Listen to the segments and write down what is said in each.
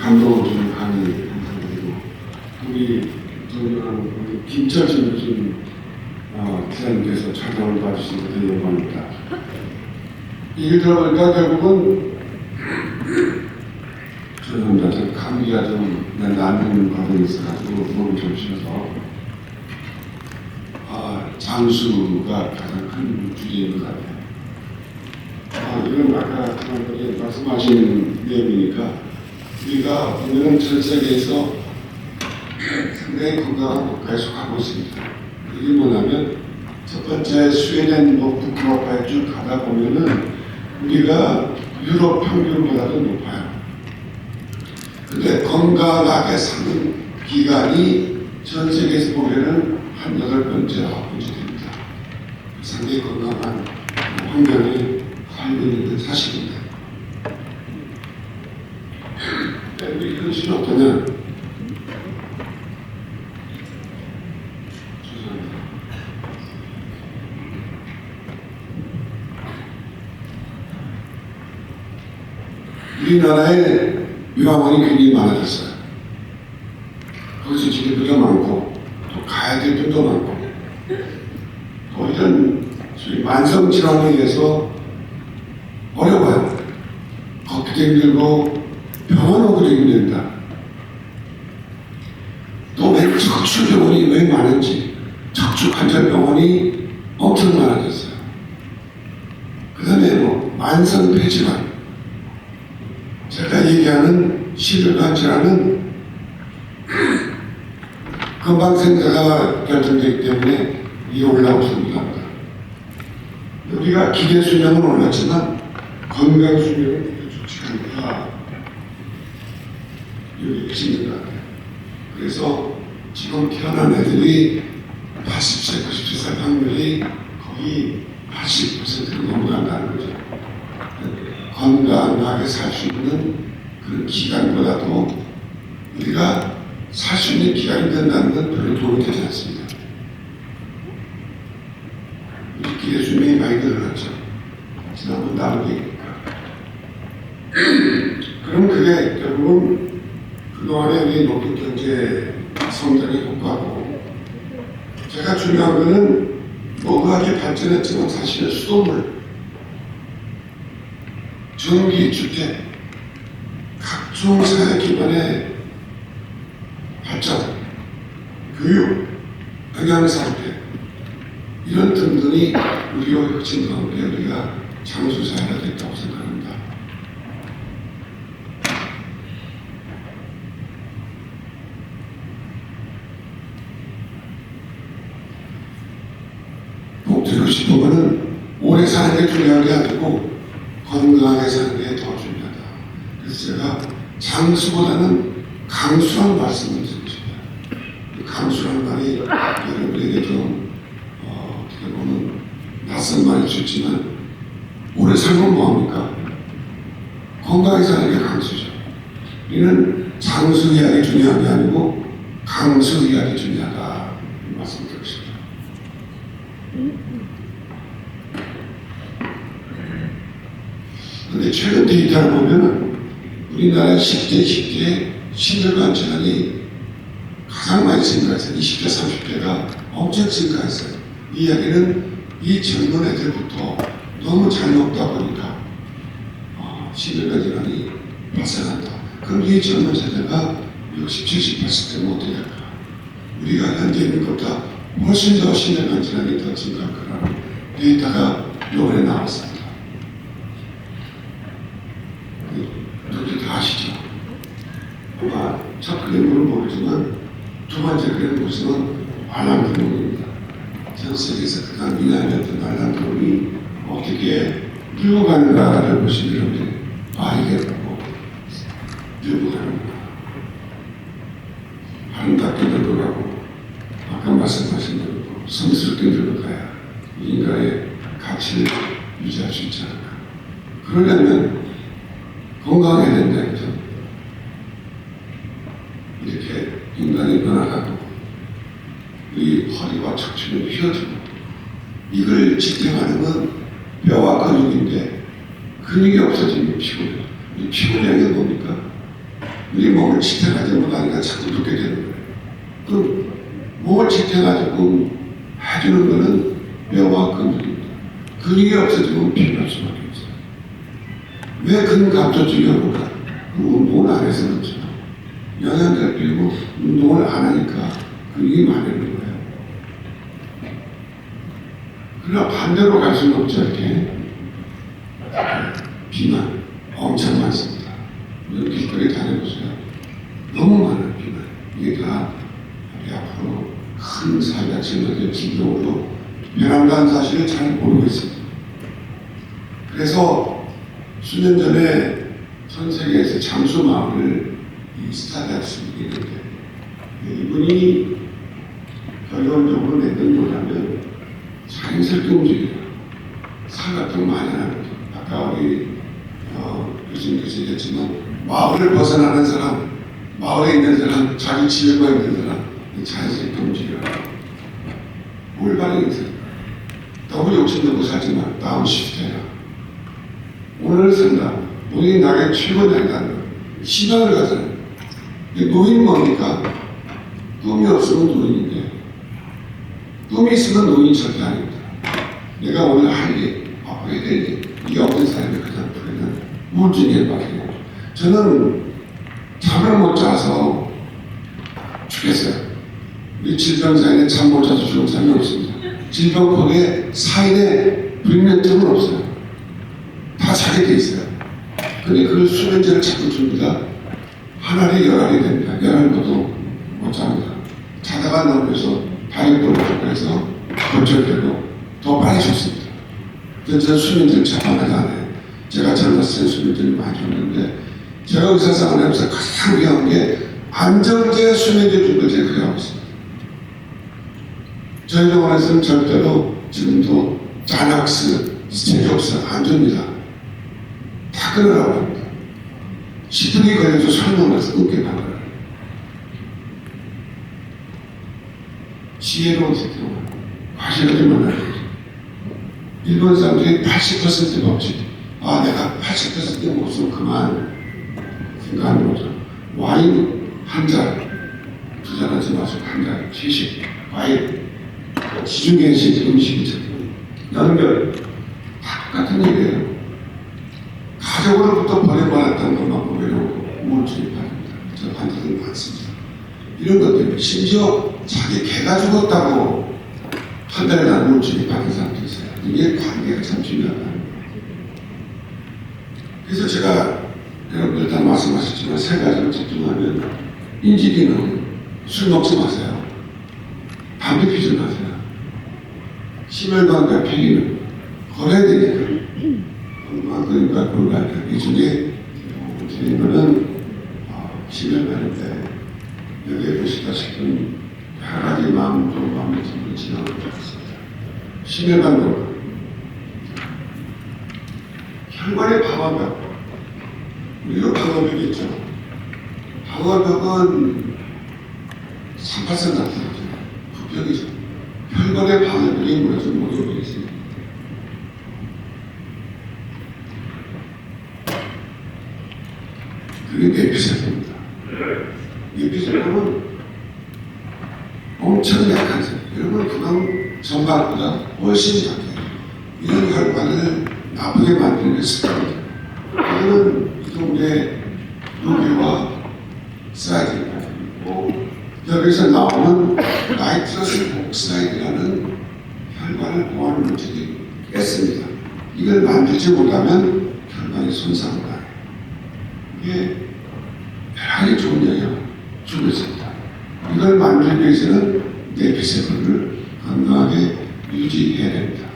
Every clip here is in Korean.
감동을 주는 강의 감사드리고, 우리 존경하는 우리 김철진 기자님께서 촬영을 봐주신 것에 영광입니다. 얘기 들어보니까 결국은 죄송합니다. 저 감기가 좀 나는 과정이 있어가지고 몸이 좀 쉬어서 장수가 가장 큰 주제인 것 같아요. 이건 아까 그분들이 말씀하신 내용이니까 우리가 오늘은 전 세계에서 상당히 건강한 국가에 속하고 있습니다. 이게 뭐냐면 첫 번째 스웨덴 북유럽까지 쭉 가다 보면은 우리가 유럽 평균보다도 높아요. 근데 건강하게 사는 기간이 전 세계에서 보면은 한 8번째, 9번째 됩니다. 상당히 건강한 환경에 살고 있는 게 사실입니다. 우리 현실은 어떠냐? 죄송합니다. 우리나라에 요양원이 굉장히 많아졌어요. 거기서 진료비가 많고 또 가야 될 돈도 많고 또 이런 소위 만성질환에 의해서 어려워요. 걷기도 힘들고 병원 오기도 힘들다. 또 왜 척추병원이 왜 많은지 척추관절병원이 엄청 많아졌어요. 그 다음에 뭐 만성폐질환, 제가 얘기하는 심혈관 질환은 금방 생사가 결정되기 때문에 이게 올라오고 있습니다. 우리가 기대 수명은 올랐지만 건강 수명은 그렇게 좋지 않다. 여기 계신 것 같아요. 그래서 지금 태어난 애들이 80세, 90세 확률이 거의 80%를 넘어간다는 거죠. 건강하게 살 수 있는 그런 기간보다도 우리가 살 수 있는 기간이 된다는 건 별로 도움이 되지 않습니다. 우리 기대 수명이 많이 늘어났죠. 지난번 나온 얘기니까. 그럼 그게 결국은 그동안에 우리 높은 경제 성장의 효과고, 제가 중요한 거는 노후하게 발전했지만 사실은 수돗물, 전기주택, 각종 사회 기반의 발전, 교육, 영양상태 이런 등등이 우리의 혁신 가운데 우리가 장수사회가 됐다고 생각합니다. 꼭 드리고 싶은 거는 오래 사는 게 중요한 게 아니고 건강하게 사는 게 더 중요하다. 그래서 제가 장수보다는 강수라는 말씀을 드리고 싶어요. 강수라는 말이 여러분에게 좀 어떻게 보면 낯선 말일 수 있지만 오래 살면 뭐합니까? 건강하게 사는 게 강수죠. 우리는 장수 이야기 중요한 게 아니고 강수 이야기 중요하다. 이 말씀 드리고 싶어요. 근데 최근 데이터를 보면은 우리나라 10대, 20대의 심혈관 질환이 가장 많이 증가했어요. 20대, 30대가 엄청 증가했어요. 이 이야기는 이 젊은 애들부터 너무 잘 먹다 보니까 심혈관 질환이 발생한다. 그럼 이 젊은 세대가 60, 70, 80대 못 될까? 우리가 현재 있는 것보다 훨씬 더 심혈관 질환이 더 증가할 거라는 데이터가 이번에 나왔습니다. 여러분들 다 아시죠? 아마 첫 그림은 모르지만 두 번째 그림 보시면 알람드론입니다. 전 세계에서 가장 유명했던 알람드론이 어떻게 늙어가는가를 보시면 여러분들이 이게 뭐 늙어가는구나. 아름답게 늙어가고 아까 말씀하신 대로 성스럽게 늙어가야 인간의 가치를 유지할 수 있지 않을까. 그러려면 건강해야 된다, 그죠? 이렇게 인간이 변화가고 우리 허리와 척추는 휘어지고 이걸 지탱하는 건 뼈와 근육인데 근육이 없어지면 피곤해요. 이 피곤량이 뭡니까? 우리 몸을 지탱하지 못하니까 자꾸 눕게 되는 거예요. 그 몸을 지탱가지고 해주는 거는 뼈와 근육입니다. 근육이 없어지면 피가 수밖에 없어요. 왜 근감소증이 올까? 그 운동을 안 해서 그렇죠. 영양제를 빌고 운동을 안 하니까 근육이 많아지는 거예요. 그러나 반대로 갈 수는 없죠. 이렇게 비만 엄청 많습니다. 길거리 다녀보세요. 너무 많아요. 비만. 이게 다 앞으로 큰 사회가 지금까지 진정으로 변한다는 사실을 잘 모르고 있습니다. 그래서 수년 전에 전 세계에서 장수 마을을 스타트했을 때 있는데 이분이 결론적으로 냈던 뭐냐면 자연스럽게 움직여요. 삼각형 많이 하는 거죠. 아까 우리 교수님께서 얘기했지만 마을을 벗어나는 사람, 마을에 있는 사람, 자기 집에만 있는 사람 자연스럽게 움직여요. 올바른 인생. 너무 욕심내고 살지 마. 다운시프트해라. 오늘 산다. 오늘이 나의 최고의 날이라는 거예요. 시간을 가잖아요. 노인은 뭡니까? 꿈이 없으면 노인인데 꿈이 있으면 노인이 절대 아닙니다. 내가 오늘 할 일, 앞으로 해야 될 일, 이게 없는 사람이 가장 부리는 우울증에 빠져요. 저는 잠을 못 자서 죽겠어요. 우리 질병사인에 잠 못 자서 죽은 사람이 없습니다. 질병폭에 사인에 불면증은 없어요. 다 자게 돼 있어요. 근데 그 수면제를 자꾸 줍니다. 하나리 열알이 됩니다. 열알도 못 잡니다. 자다가 넘어서 다리도 그래서 골절되고 더 빨리 죽습니다. 그래서 저는 수면제를 잡아내지 않아요. 제가 젊었을 때 수면제를 많이 줬는데 제가 의사생활을 하면서 가장 위험한 게 안정제 수면제 준 걸 제가 그래하고 있습니다. 저희 병원에서는 절대로 지금도 자낙스, 스테리옵스 안 줍니다. 다 끊으라고 합니다. 10분이 걸려서 설명을 해서 끊게 만들어요. 지혜로운 새끼만 과실하지 말아야 되죠. 일본 사람들이 80%가 없지. 아, 내가 80% 먹었으면 그만 생각하는 거죠. 와인 한 잔, 두 잔 하지 마시고 한 잔, 70, 과일, 지중해식 음식이죠. 연결, 다 똑같은 얘기예요. 가족으로부터 버림받았다는 것만 보면 우울증이 빠집니다. 저 환자들 많습니다. 이런 것 때문에 심지어 자기 개가 죽었다고 판단을 한 우울증이 빠진 사람도 있어요. 이게 관계가 참 중요하다는 거예요. 그래서 제가 여러분들 다 말씀하셨지만 세 가지를 집중하면 인지기능, 술 먹지 마세요. 담배 피지 마세요. 심혈관과 폐기능 걸어야 되니까. 그러니까 그러니까 이 중에 드린 거는 심혈관인데 여기에 보시다시피 여러 가지 마음도 마음을 지나고 있습니다. 심혈관으로 혈관의 방화벽 우리가 방화벽이 있죠. 방화벽은 38선 나타나죠. 부벽이죠. 혈관의 방화벽이 무너져 모여져 있습니다. 그게 뇌피세포입니다. 뇌피세포는 엄청 약한 세포. 여러분 그냥 전반보다 훨씬 약해요. 이런 혈관을 나쁘게 만드는 게 습관이죠. 이거는 이동대 녹유와 사이드가 있고 여기서 나오는 나이트러스 옥사이드라는 혈관을 보호하는 물질이 깼습니다. 이걸 만들지 못하면 혈관이 손상을 가요. 이게 편하게 좋은 영향을 주고 있습니다. 이걸 만들기 위해서는 뇌피세포를 건강하게 유지해야 됩니다.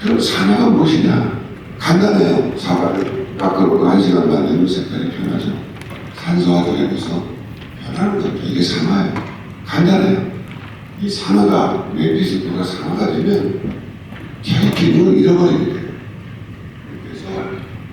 그럼 산화가 무엇이냐? 간단해요. 사과를 깎아놓고 1시간 만에 색깔이 변하죠. 산소가 들어가서 변하는 것도 이게 산화예요. 간단해요. 이 산화가 뇌피세포가 산화가 되면 자기 기능을 잃어버리게 돼요. 그래서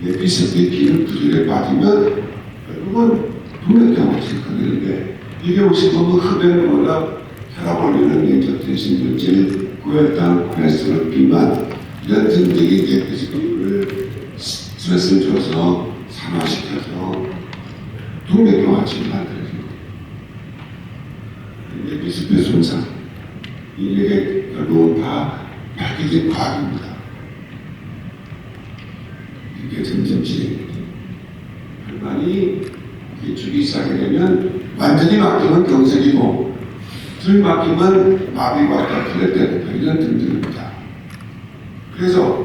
뇌피세포의 기능 부족에 빠지면 결국은 동맥경화증이 걸리는데 이게 혹시 너무 흡연을 워낙 혈압 올리는 내적 대신물질, 고혈당, 콜레스테롤, 비만 이런 등등이 뇌피세포를 스트레스를 줘서 산화시켜서 동맥경화 치료를 만들어주고 이게 비슷비 손상 이게 결국은 다 밝혀진 과학입니다. 이게 점점 진행됩니다. 혈관이 주기 시작하게 되면 완전히 막히면 경색이고 덜 막히면 마비가 플랫 되는 이런 등등입니다. 그래서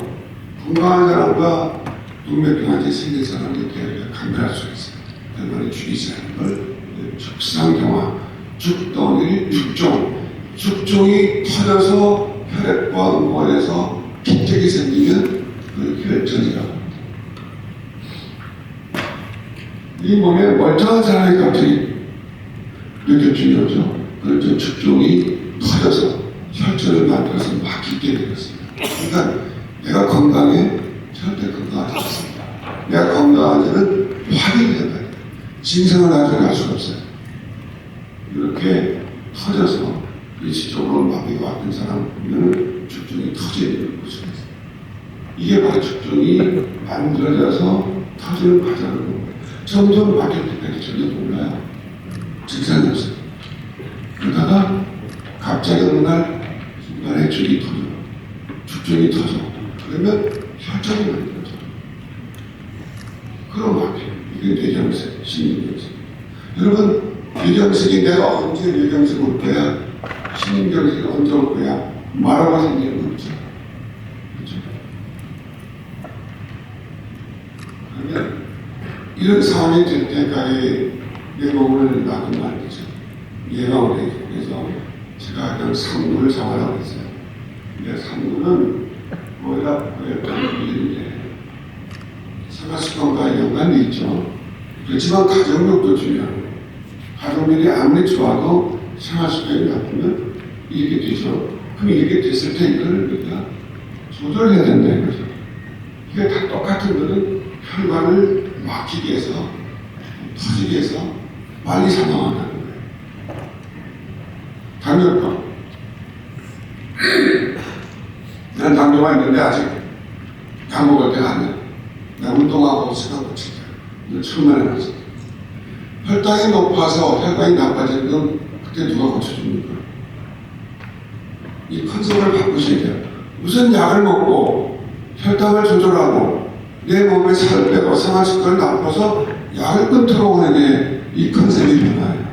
건강한 사람과 동맥경화증이 생긴 사람을 이렇게 감별할 수 있어요. 혈관이 주기 시작하는 걸 축상경화, 축덩이, 축종이 터져서 혈액과 응고해서 기적이 생기면 그걸 혈전이라고 합니다. 이 몸에 멀쩡한 사람이 갑자기 느껴지는 거죠. 그래서 축종이 터져서 혈전을 만들어서 막히게 되었습니다. 그러니까 내가 건강해 절대 건강하지 않습니다. 내가 건강한지는 확인해야 돼요. 증상을 가지고 알 수가 없어요. 이렇게 터져서 일시적으로 마비가 왔던 사람 보면 축종이 터져야 되는 거죠. 이게 바로 축종이 만들어져서 터지는 과정을 보는 거예요. 점점 바뀔 때까지 전혀 몰라요. 증상이 없어요. 그러다가 갑자기 어느 날 중간에 축이 터져. 축종이 터져. 그러면 혈전이 만들어져. 그럼 막혀요. 이게 뇌경색, 신경경색. 여러분, 뇌경색이 내가 언제 뇌경색 올 거야? 신경경색이 언제 올 거야? 말하고 생기는 거 없죠. 그렇죠? 그러면 이런 상황이 될 때까지 내 몸을 놔두면 안 되죠. 예방을 해야죠. 그래서 제가 그냥 상부를 잡아라고 했어요. 근데 상부는 뭐가 일인데 생활습관과 연관이 있죠. 그렇지만 가정력도 중요한 거예요. 가정력이 아무리 좋아도 생활습관이 나쁘면 이렇게 되죠. 그럼 이렇게 됐을 때 이걸 우리가 조절해야 된다 이거죠. 이게 다 똑같은 거는 혈관을 막히게 해서 터지게 해서 빨리 사망한다는 거예요. 당뇨병. 난 당뇨가 있는데 아직 약 먹을 때가 안 돼. 나 운동하고 생각 못 치죠. 이거 처음 해놨어. 혈당이 높아서 혈관이 나빠지는 건 그때 누가 고쳐줍니까? 이 컨셉을 바꾸셔야 돼요. 무슨 약을 먹고 혈당을 조절하고 내 몸에 살을 빼고 생활습관을 나빠서 약을 끊도록 오는 게 이 컨셉이 변화예요.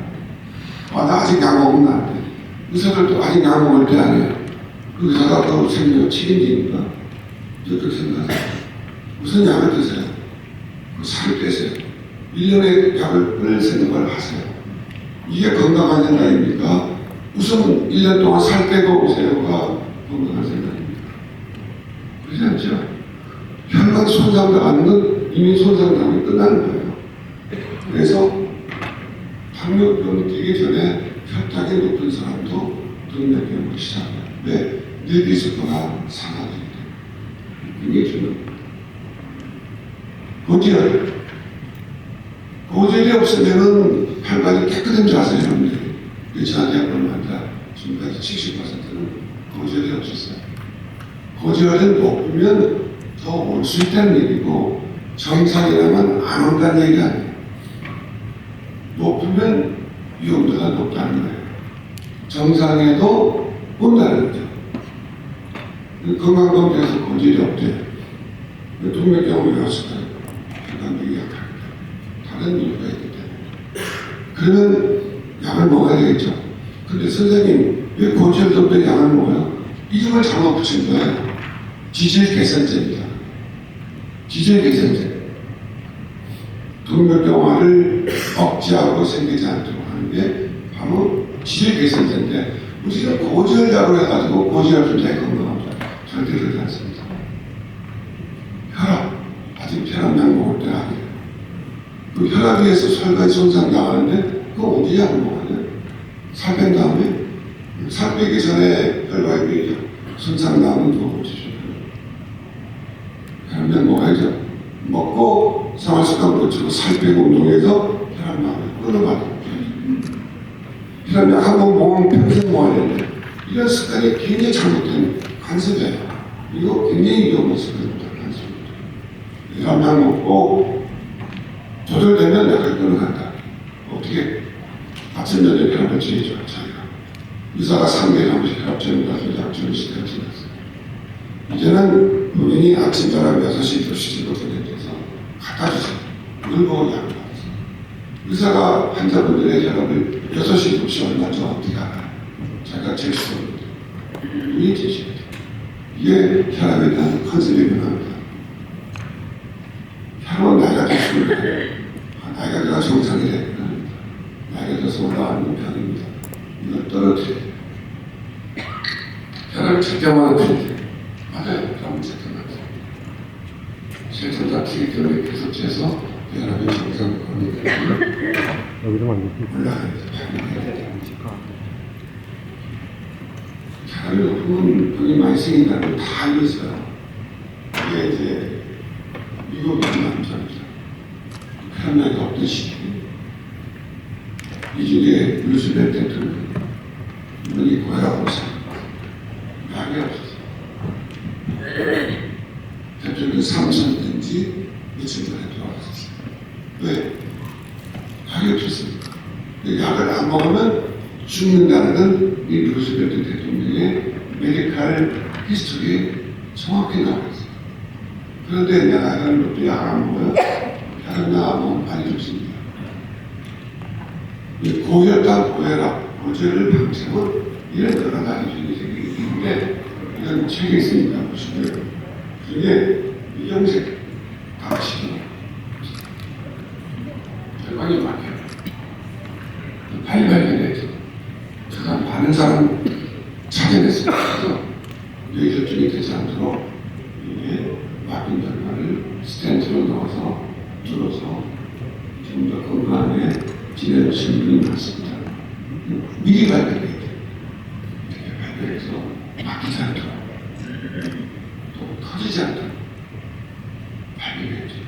나 아직 약 먹으면 안 돼. 의사들도 아직 약 먹을 때 아니에요. 그 의사가 또 생명 책임지니까 그렇게 생각하세요. 무슨 약을 드세요? 살을 빼세요. 1년에 약을 끊을 생각을 하세요. 이게 건강한 생각입니까? 무슨 1년 동안 살 빼고 오세요가 건강한 생각입니까? 그렇지 않죠? 혈관 손상당하는 건 이미 손상당하면 끝나는 거예요. 그래서 당뇨병 되기 전에 혈당이 높은 사람도 동맥경화를 시작해요. 왜? 뇌비스코가 상하기 때문에. 이게 중요해요. 고지혈이 없으면은 혈관이 깨끗한 줄 아세요, 여러분들이? 저한테 한번 만다 지금까지 70%는 고지혈이 없었어요. 고지혈은 높으면 더 올 수 있다는 얘기고 정상이라면 안 온다는 얘기가 아니에요. 높으면 위험도가 높다는 거예요. 정상에도 온다는 거죠. 건강검진에서 고지혈이 없대요. 동맥경화가 왔을까요? 혈관력이 약합니다. 다른 이유가 있기 때문에. 그러면 약을 먹어야 되겠죠. 근데 선생님, 왜 고지혈도 없는데 약을 먹어요? 이름을 잘못 붙인 거예요. 지질 개선제입니다. 지질 개선제. 동맥경화를 억제하고 생기지 않도록 하는 게 바로 지질 개선제인데, 우리가 고지혈 약을 해가지고 고지혈 주자에 건강합니다. 절대 그러지 않습니다. 혈압, 아직 혈압약 먹을 때는 아니에요. 그 혈압에서 혈관이 손상당하는데 그거 어디 약을 먹어야 돼요? 살 뺀 다음에 살 빼기 전에 혈관이 손상당하면 누가 고쳐줘요? 혈압약 먹어야죠. 먹고 생활습관 고치고 살 빼고 운동해서 혈압약을 끊어가지고 혈압약 한번 먹으면 평생 먹어야 되는데 이런 습관이 굉장히 잘못된 관습이에요. 이거 굉장히 위험한 습관입니다. 혈압약 먹고 조절되면 약을 끊어간다. 수면의 혈압을 제의죠, 자기가. 의사가 3개 정식 혈압제를 가서 약주를 시켰지났어요. 이제는 본인이 아침 저녁 6시, 2시 정도 되면서 갖다 주세요. 이걸 보고 약을 받았어요. 의사가 환자분들의 혈압을 6시, 2시 얼마죠? 어떻게 알아요? 자기가 제시했어요. 이게 제시했죠. 이게 혈압에 대한 컨셉이 변합니다. 혈압은 나이가 들수록 나이가 들어 정상이 되면 나이가 들어서 올라가는 병입니다. 이걸 떨어뜨려야 돼요. 혈압이 책정하는 편이에요. 맞아요. 혈압은 책정하죠. 실전 다치기 때문에 계속 재서 혈압이 정상권이 되면 올라가야 돼요. 혈압이 높으면 병이 많이 생긴다는 걸 다 알고 있어요. 이게 이제 미국의 남자입니다. 혈압약이 없던 시기 이중에 루스벨트 대통령 이분이 고혈압으로 약이 없었어요. 대통령이 3천든지 며칠 전에 돌아가셨어요. 왜? 약이 없었습니다. 약을 안 먹으면 죽는다는 이 루스벨트 대통령의 메디칼 히스토리에 정확히 나와 있어요. 그런데 내가 이런 것도 약을 안 먹어요. 약을 안 먹으면 많이 죽습니다. 고혈당, 고혈압, 고지혈을 방치하면 이런 여러 가지 병이 생기기 때문에 이런 책이 있으니까 보시고요. 그게 이경색 당시로 혈관이 막혀요. 빨리 발견해서 제가 많은 사람 찾아냈어요. 그래서 뇌혈증이 되지 않도록 이게 막힌 혈관을 스텐트로 넣어서 뚫어서 좀 더 건강하게 지내는 친구들이 많습니다. 미리 발견해야 돼요. 이렇게 발견해서 막히지 않도록 또 터지지 않도록 발견해야 돼요.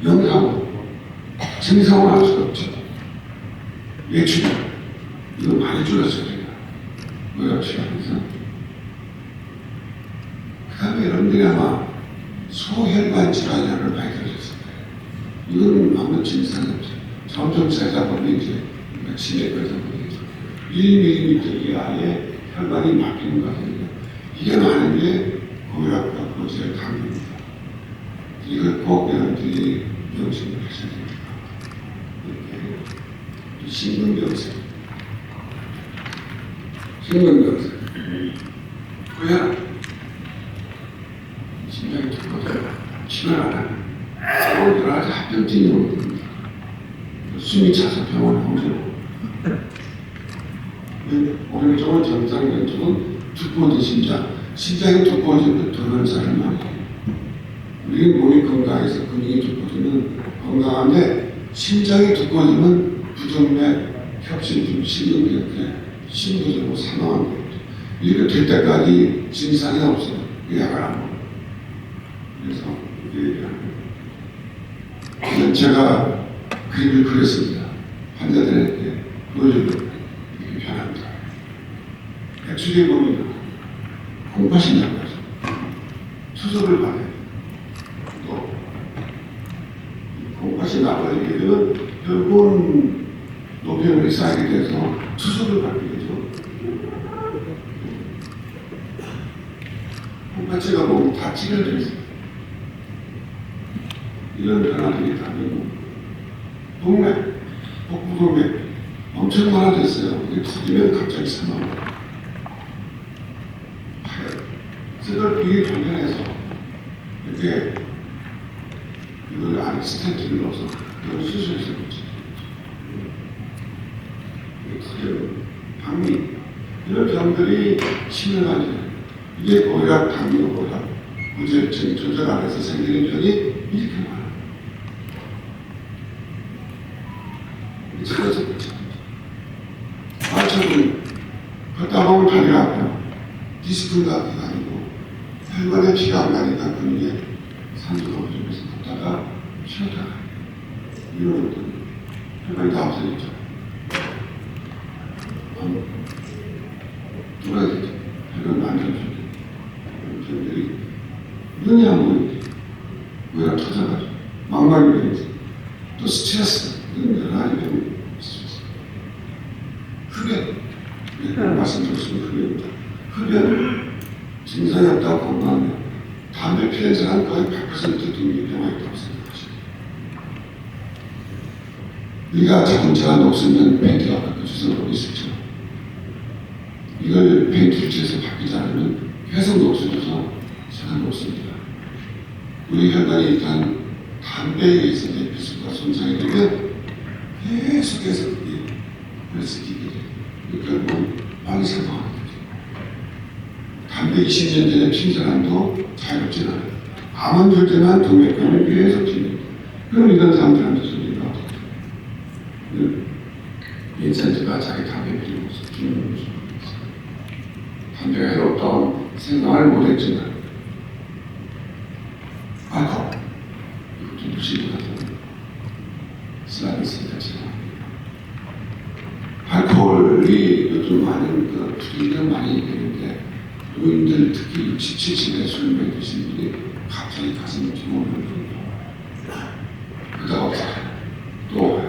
영상은 증상은 알 수가 없죠. 예측은 이거 많이 줄였어요. 뭐라고 시작해서 그 다음에 여러분들이 아마 소혈관 질환이라는 걸 발견하셨을 거예요. 이건 아무 증상이 없어요. 점점 세다 보면 이제 치매까지 보면 1mm 이하의 혈관이 막히는 거거든요. 이게 많은 게 고혈압과 고지혈 감염입니다. 이걸 꼭 여러분들이 명심을 하셔야 됩니다. 이렇게 심근경색, 심근경색, 고혈압, 심장이 좋거든요. 치료를 안 하면 여러 가지 합병증이 오거든요. 숨이 차서 병원에 오죠. 오른쪽은 정상, 왼쪽은 두꺼운 심장. 심장이 두꺼워지면 돌아가는 사람 많이 해요. 우리는 몸이 건강해서 근육이 두꺼워지면 건강한데 심장이 두꺼워지면 부정맥, 협심증, 심근경색, 심부전으로 사망하는 거예요. 이렇게 될 때까지 증상이 없어요. 약을 안 먹어요. 그래서 이게 얘기하는 거예요. 제가 그림을 그렸습니다. 환자들에게 보여주려고 이렇게 변합니다. 백수리에 보면 공파신 약까지 수술을 받아요. 또 공파신 나빠지게 되면 결국은 노폐물이 쌓이게 돼서 수술을 받게 되죠. 공파체가 너무 다 찌려져 있어요. 이런 변화들이 다르고 동맥, 복부동맥 엄청 많아졌어요. 이게 터지면 갑자기 사망해요. 그걸 미리 발견해서 이렇게 이걸 안에 스텐트를 넣어서 이걸 수술해서 그렇죠. 당미 이런 병들이 심혈관절 이게 고혈압, 당뇨, 고혈압, 고지혈증 조절 안에서 생기는 병이 이렇게 많아요. 찾아서 그렇죠. 저는 걷다 보면 다리가 아파요. 디스크가 아니고 혈관에 피가 안 가니까 근육에 산소가 부족해서 걷다가 쉬었다가 이런 것들 혈관이 다 없어졌죠. 돌아야 되죠. 혈관 만져주죠. 저희들이 눈이 안 보이는데 뭐야 터져가지고 망막이 되는지 또 스트레스 이런 여러 가지 병이 있을 수 있어요. 말씀드렸으면 흡연입니다. 흡연 증상이 없다고 건강하면 담배 피는 사람 거의 100% 동의병이 있다고 생각하십니다. 우리가 자동차가 녹으면 벤트가 바꿔줘서 녹이 있었죠. 이걸 벤트를 쳐서 바뀌지 않으면 계속 녹슬어서 차가 녹습니다. 우리 혈관이 일단 담배에 의해서 내피수가 손상이 되면 계속해서 그게 혈색이게 돼요. 결국 많이 사망하게 되죠. 담배 20년 전에 핀 사람도 자유롭진 않아요. 암은 줄 때만 동맥경을 계속 핍니다. 그럼 이런 사람들한테 소리가 어떻게 돼요? 인센트가 자기 담배 피는 모습, 피는 모습. 담배가 해롭다고 생각을 못했지만 알코올 이것도 무시보다도 쓰라는 자체가 알코올이 요즘 많은 그 투기가 많이 되는데 노인들 특히 60, 70에 술 많이 드시는 분이 갑자기 가슴이 튀어오르는 거예요. 그러다가 없어요. 또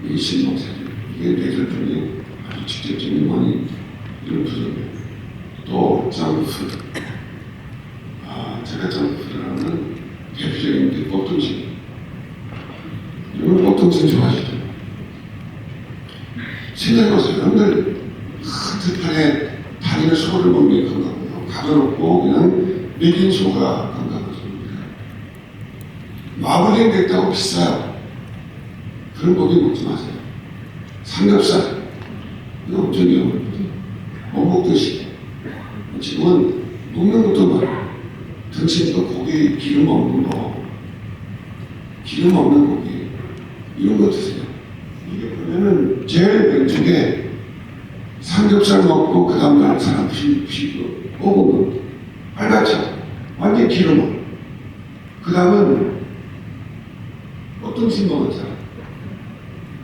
이 신동사진 이게 뇌절 중에 아주 직접적인 원인 이런 부분이에요. 또 점프 제가 점프라는 대표적인 게 꽃등심. 여러분 꽃등심 좋아하시죠? 생각해보세요. 여러분들 한뜻판에 다리를 소를 먹는 게 건강하고 가둬놓고 그냥 먹인 소가 건강하십니다. 마블링 됐다고 비싸요. 그런 고기 먹지 마세요. 삼겹살 이거 엄청 위험합니다. 못 먹듯이 지금은 먹는 것도 많아요. 등심도 고기 기름 없는 거, 기름 없는 고기 이런 거 드세요. 이게 보면은 제일 왼쪽에 삼겹살 먹고 그 다음 날 사람 피고 먹으면 빨갛죠. 완전 기름. 그 다음은 꽃등심 먹은 사람.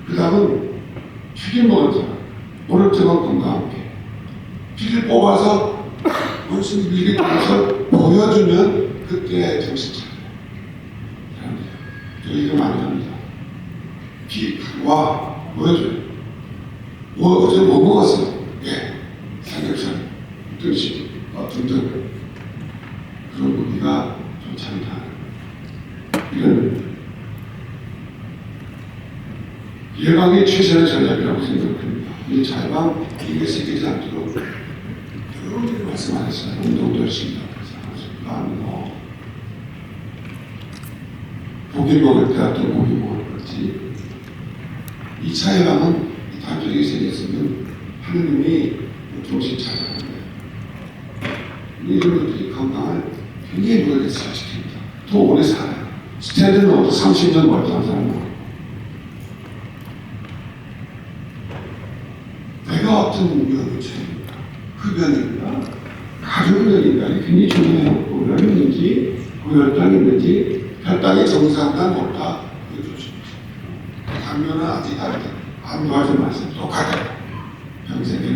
그 다음은 튀김 먹은 사람. 오른쪽은 건강하게. 피를 뽑아서 원숭이 밀게 떠서 보여주면 그때 정신 차려요. 저 이거 많이 합니다. 와 보여줘요. 어제 뭐 먹었어요? 예, 삼겹살, 등심, 등등 그런 고기가 좋지 않다. 이런 예방이 최선의 전략이라고 생각합니다. 이 자방 이게 생기지 않도록 여러분들이 말씀하셨어요. 운동도 열심히 하고 고기 먹을 때와 또 고기 먹을 거지. 2차 예방은 단절이 생겼으면 하느님이 정신 차려야 돼요. 이런 것들이 건강을 굉장히 노력해서 잘 지킵니다. 더 오래 살아요. 스탠드는 30년 멀쩡한 사람이고 내가 어떤 위험을 처합니까? 흡연인가? 가족력인가? 굉장히 중요해요. 고혈이 있는지, 고혈당이 있는지, 혈당이 정상과 높다. 이거 조심하세요. 당뇨는 아직 안도하지 마세요. 똑같아요. 평생에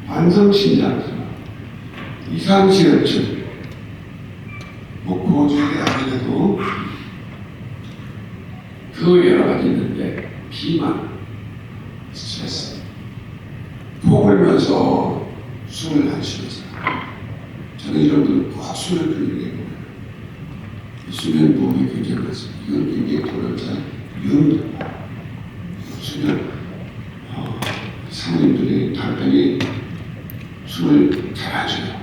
만성신장증, 이상시혈증, 고지혈이 아니래도 그 여러 가지 있는데 비만, 스트레스, 포글면서 숨을 안 쉬어서 저는 이런 분들 꼭 숨을 끊는 게 뭐예요? 수면 부험이 굉장히 많습니다. 이건 굉장히 돌연사 위험입니다. 수면 사모님들이 남편이 숨을 잘 안 쉬어요.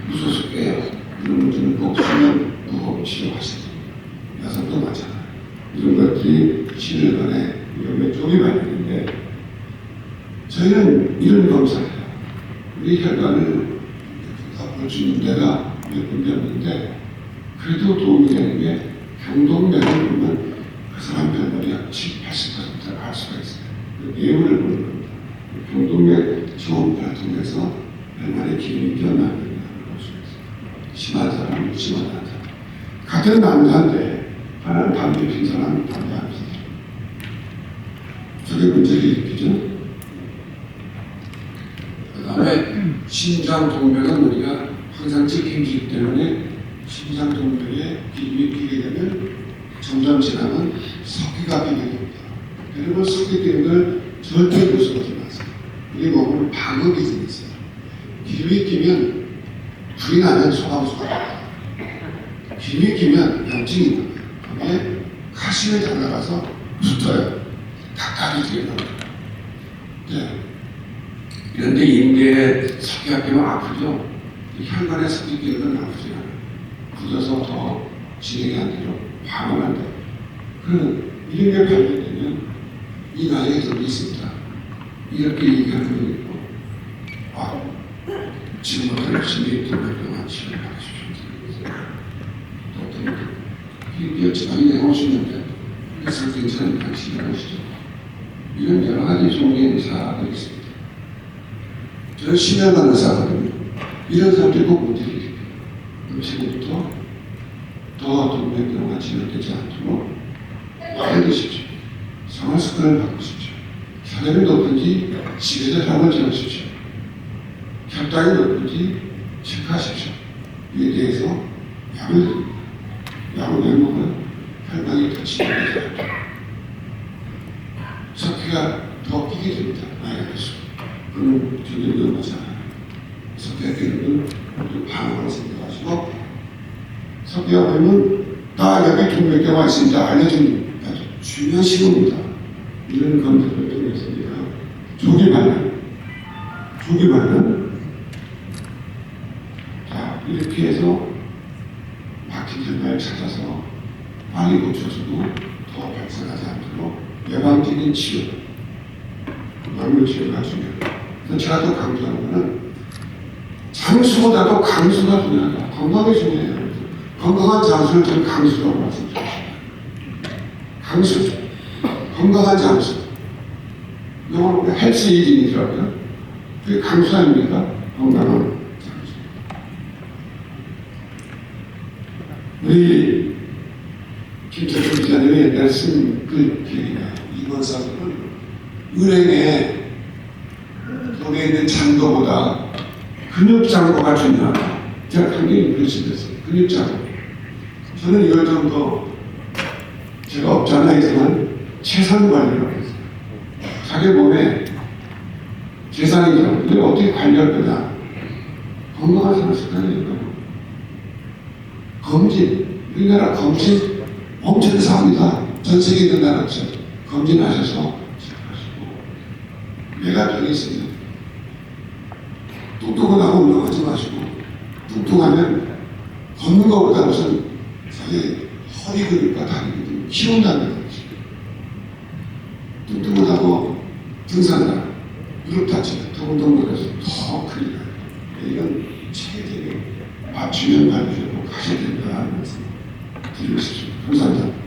무서워서 깨요. 이런 분들은 꼭 수면 부험 치료하셔야 됩니다. 여성도 마찬가지예요. 이런 것들이 치료관에 위험에 쪽이 많이 있는데 저희는 이런 검사를 해요. 우리 혈관을 볼 수 있는 데가 몇 군데였는데 그래도 도움이 되는 게 경동맥을 보면 그 사람 혈관이 약 70, 80%를 알 수가 있어요. 내용을 보는 겁니다. 경동맥 지원파를 통해서 혈관의 기능이 변화하는 걸 볼 수가 있어요. 심한 사람, 심하지 않은 사람. 같은 남자인데 하나는 담배 핀 사람은 담배 안 피죠. 저게 문제를 일으키죠. 그 다음에 심장 동맥은 우리가 항상 찍힌기 때문에 심장 동맥에 기름이 끼게 되면 점점 지나면 석기가 끼게 됩니다. 여러분 석기 끼는 걸 절대 무서워하지 마세요. 방법이 좀 있어요. 기름이 끼면 불이 나면 소감수가 나요. 기름이 끼면 염증이 있는 거예요. 그게 가시에 달라가서 붙어요. 답답해지게 나옵니다. 네. 그런데 인계에 석기가 끼면 아프죠. 혈관에 석기 끼는 건 아프지 않아요. 굳어서 더 진행이 안 되죠. 방어는 안 돼요. 그럼 이런 게 발견되면 이 나이에 좀 있습니다. 이렇게 얘기하는 분 있고, 아, 지금부터 열심히 동백병원 치료를 하고 싶습니다. 또 어떤 분이 여지간히 내놓으시는데 그래서 괜찮으니까 치료하시죠. 이런 여러 가지 종류의 의사가 있습니다. 저는 심혈관 의사거든요. 이런 사람들이 꼭 문제를 일으켜요. 그럼 지금부터 더 동백병원 치료되지 않도록 많이 드십시오. 생활 습관을 바꾸십시오. 사람이 높은지 집에서 잠을 지으십시오. 혈당이 높은지 체크하십시오. 이에 대해서 약을 드립니다. 약을 왜 먹어요? 혈당이 더 진행되지 않죠. 석회가 더 끼게 됩니다. 나이가 들수록. 그럼 전혀 위험하지 않아요. 석회가 끼는 건 방어가 생겨가지고 석회가 보면 나 여기 동맥경화 있습니다. 알려줍니다. 중요한 신호입니다. 이런 검사를 통해서 우리가 조기 발견. 자, 이렇게 해서 막힌 혈관을 찾아서 빨리 고쳐주고 더 발생하지 않도록 예방적인 치료, 약물 치료가 중요합니다. 그래서 제가 또 강조하는 것은 장수보다도 강수가 중요하다. 건강이 중요해요. 건강한 장수를 저는 강수라고 말씀드립니다. 강수, 건강한 장수. 영어로 헬스 이징이더라고요. 그게 강수 아닙니까? 건강한 장수. 우리 김철수 기자님이 옛날에 쓴 그 기억이 나요. 이번 사람은 은행에 거기에 있는 잔고보다 근육잔고가 중요하다. 제가 당연히 그랬습니다. 근육잔고. 저는 이걸 좀 더 제가 없잖아 했지만 재산 관리라고 했어요. 자기 몸에 재산이죠. 이걸 어떻게 관리할 거냐. 건강한 생활 습관이니까요. 검진, 우리나라 검진 엄청 싸웁니다. 전 세계 있는 나라죠. 검진하셔서 체크하시고 내가 병이 있으면 뚱뚱하다고 운동하지 마시고 뚱뚱하면 걷는 것보다 우선 자기 허리 근육과 다리 근육을 키운다는 거죠. 뚱뚱하다고 등산하라. 무릎 다치면 더 운동을 해서 더 큰일 나요. 이런 체계적인 맞춤형 관리를 꼭 하셔야 된다는 말씀 드리고 싶습니다. 감사합니다.